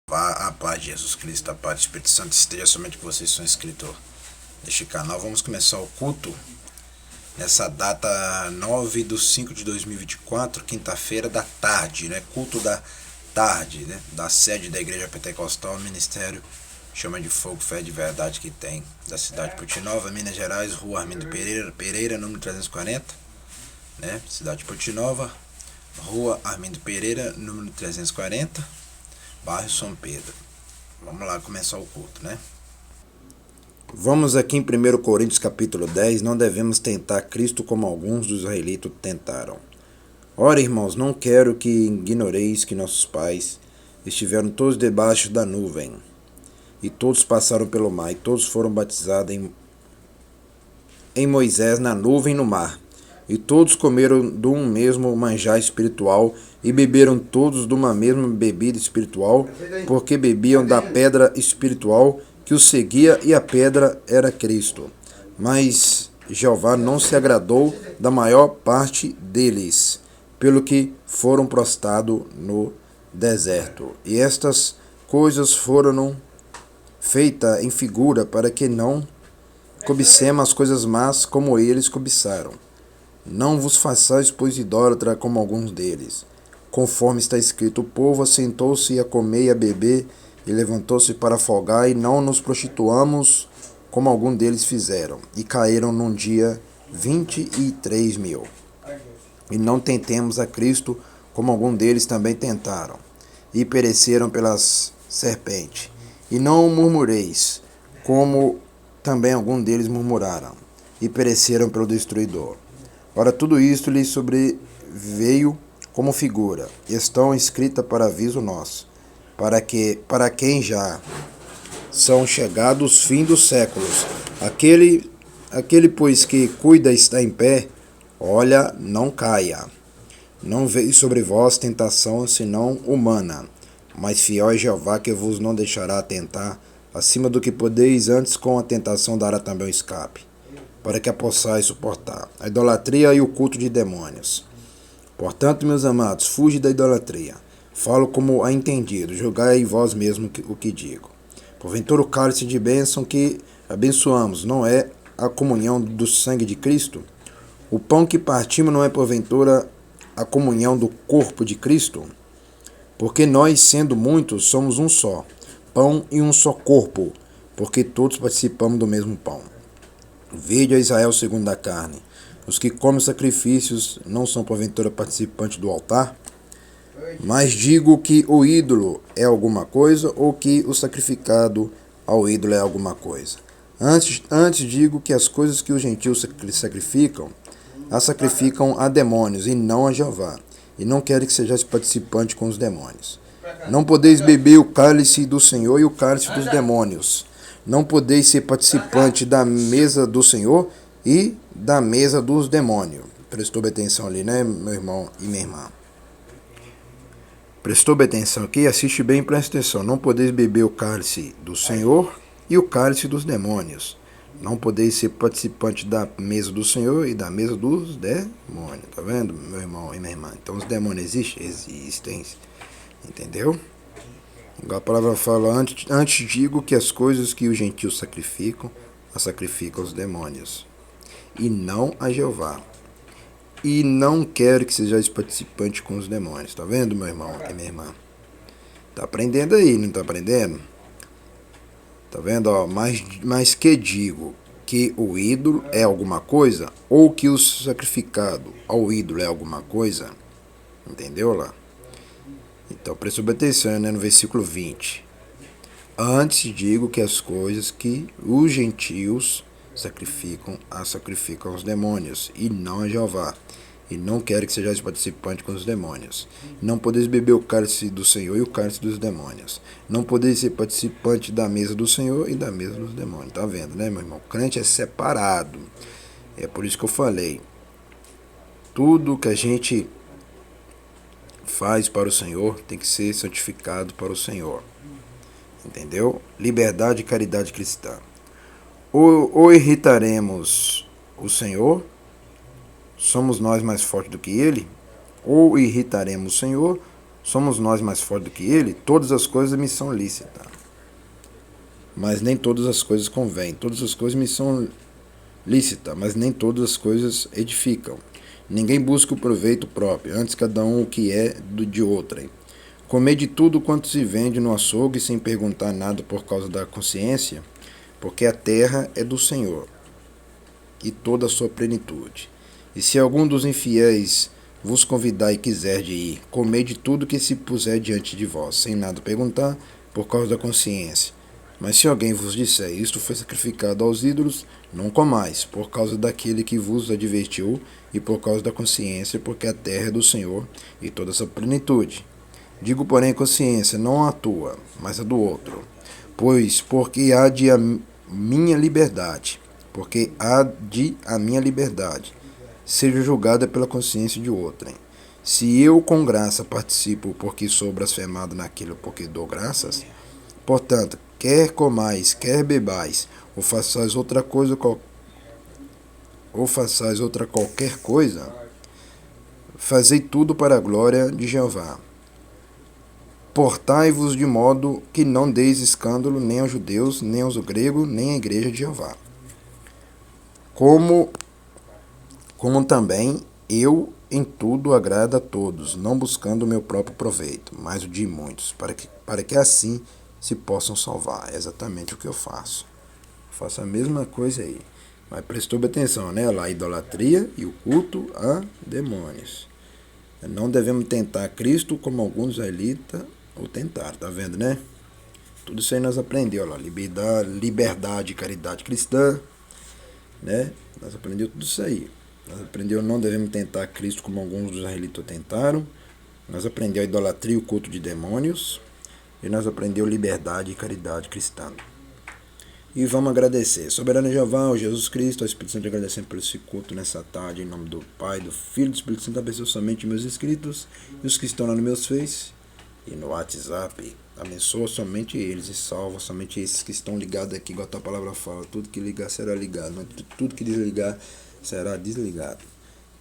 A paz de Jesus Cristo, a paz do Espírito Santo esteja somente com vocês, são inscritos neste canal. Vamos começar o culto nessa data 9 de 5 de 2024, quinta-feira da tarde, né? Culto da tarde, né? Da sede da Igreja Pentecostal, Ministério Chama de Fogo, Fé de Verdade que tem, da cidade de Putinova, Minas Gerais, Rua Armindo Pereira, número 340, né? Cidade de Putinova, Rua Armindo Pereira, número 340, bairro São Pedro. Vamos lá começar o culto, né? Vamos aqui em 1 Coríntios capítulo 10. Não devemos tentar Cristo como alguns dos israelitas tentaram. Ora, irmãos, não quero que ignoreis que nossos pais estiveram todos debaixo da nuvem, e todos passaram pelo mar, e todos foram batizados em Moisés na nuvem e no mar. E todos comeram de um mesmo manjar espiritual, e beberam todos de uma mesma bebida espiritual, porque bebiam da pedra espiritual que os seguia, e a pedra era Cristo. Mas Jeová não se agradou da maior parte deles, pelo que foram prostrados no deserto. E estas coisas foram feitas em figura, para que não cobicemos as coisas más como eles cobiçaram. Não vos façais, pois, idólatra como alguns deles. Conforme está escrito, o povo assentou-se a comer e a beber, e levantou-se para folgar, e não nos prostituamos, como alguns deles fizeram. E caíram num dia 23.000. E não tentemos a Cristo, como alguns deles também tentaram, e pereceram pelas serpentes. E não murmureis, como também alguns deles murmuraram, e pereceram pelo destruidor. Ora, tudo isto lhe sobreveio como figura, estão escritas para aviso nosso, para quem já são chegados os fins dos séculos. Aquele, pois, que cuida está em pé, olha, não caia. Não veio sobre vós tentação, senão humana, mas fiel é Jeová, que vos não deixará tentar acima do que podeis, antes com a tentação dará também o escape, para que a possais suportar. A idolatria e o culto de demônios. Portanto, meus amados, fuge da idolatria. Falo como a entendido, julgai vós mesmos o que digo. Porventura o cálice de bênção que abençoamos não é a comunhão do sangue de Cristo? O pão que partimos não é porventura a comunhão do corpo de Cristo? Porque nós, sendo muitos, somos um só pão e um só corpo, porque todos participamos do mesmo pão. Vede a Israel segundo a carne. Os que comem sacrifícios não são porventura participantes do altar? Mas digo que o ídolo é alguma coisa, ou que o sacrificado ao ídolo é alguma coisa. Antes digo que as coisas que os gentios sacrificam, as sacrificam a demônios e não a Jeová. E não quero que sejais participantes com os demônios. Não podeis beber o cálice do Senhor e o cálice dos demônios. Não podeis ser participante da mesa do Senhor e da mesa dos demônios. Prestou bem atenção ali, né, meu irmão e minha irmã? Prestou bem atenção aqui? Assiste bem e presta atenção. Não podeis beber o cálice do Senhor e o cálice dos demônios. Não podeis ser participante da mesa do Senhor e da mesa dos demônios. Tá vendo, meu irmão e minha irmã? Então os demônios existem? Existem. Entendeu? A palavra fala, antes digo que as coisas que os gentios sacrificam, as sacrificam os demônios, e não a Jeová. E não quero que sejais participante com os demônios. Tá vendo, meu irmão e minha irmã? Tá aprendendo aí, não tá aprendendo? Tá vendo? Ó, mas que digo? Que o ídolo é alguma coisa? Ou que o sacrificado ao ídolo é alguma coisa? Entendeu lá? Então, preste atenção, né, no versículo 20. Antes digo que as coisas que os gentios sacrificam aos demônios, e não a Jeová. E não quero que sejais participante com os demônios. Não podeis beber o cálice do Senhor e o cálice dos demônios. Não podeis ser participante da mesa do Senhor e da mesa dos demônios. Tá vendo, né, meu irmão? O crente é separado. É por isso que eu falei. Tudo que a gente faz para o Senhor tem que ser santificado para o Senhor. Entendeu? Liberdade e caridade cristã. Ou irritaremos o Senhor, somos nós mais fortes do que Ele, ou irritaremos o Senhor, Somos nós mais fortes do que ele? Todas as coisas me são lícitas, mas nem todas as coisas convêm. Todas as coisas me são lícitas, mas nem todas as coisas edificam. Ninguém busca o proveito próprio, antes cada um o que é de outrem. Comer de tudo quanto se vende no açougue sem perguntar nada por causa da consciência, porque a terra é do Senhor e toda a sua plenitude. E se algum dos infiéis vos convidar e quiser de ir, comei de tudo que se puser diante de vós, sem nada perguntar, por causa da consciência. Mas se alguém vos disser, isto foi sacrificado aos ídolos, não comais, por causa daquele que vos advertiu, e por causa da consciência, porque a terra é do Senhor e toda a sua plenitude. Digo, porém, consciência, não a tua, mas a do outro. Pois, porque há de a minha liberdade, seja julgada pela consciência de outrem. Se eu com graça participo porque sou blasfemado naquilo porque dou graças, portanto, quer comais, quer bebais, ou façais outra qualquer coisa, fazei tudo para a glória de Jeová. Portai-vos de modo que não deis escândalo nem aos judeus, nem aos gregos, nem à igreja de Jeová. Como também eu em tudo agrado a todos, não buscando o meu próprio proveito, mas o de muitos, para que assim se possam salvar. É exatamente o que eu faço. Faço a mesma coisa aí. Mas prestou atenção, né? Lá a idolatria e o culto a demônios. Não devemos tentar Cristo como alguns israelitas o tentaram, tá vendo, né? Tudo isso aí nós aprendemos lá. Liberdade e caridade cristã, né? Nós aprendemos tudo isso aí. Nós aprendemos não devemos tentar Cristo como alguns dos israelitas tentaram. Nós aprendemos a idolatria e o culto de demônios. E nós aprendemos liberdade e caridade cristã. E vamos agradecer. Soberano Jeová, ao Jesus Cristo, ao Espírito Santo, agradecendo por esse culto nessa tarde, em nome do Pai, do Filho e do Espírito Santo, abençoe somente meus inscritos e os que estão lá no meus Face e no WhatsApp. Abençoa somente eles e salva somente esses que estão ligados aqui, igual a tua palavra fala. Tudo que ligar será ligado, mas tudo que desligar será desligado.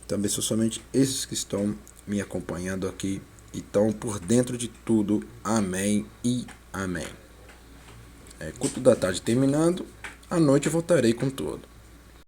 Então abençoa somente esses que estão me acompanhando aqui e estão por dentro de tudo. Amém e amém. Culto da tarde terminando, à noite eu voltarei com tudo.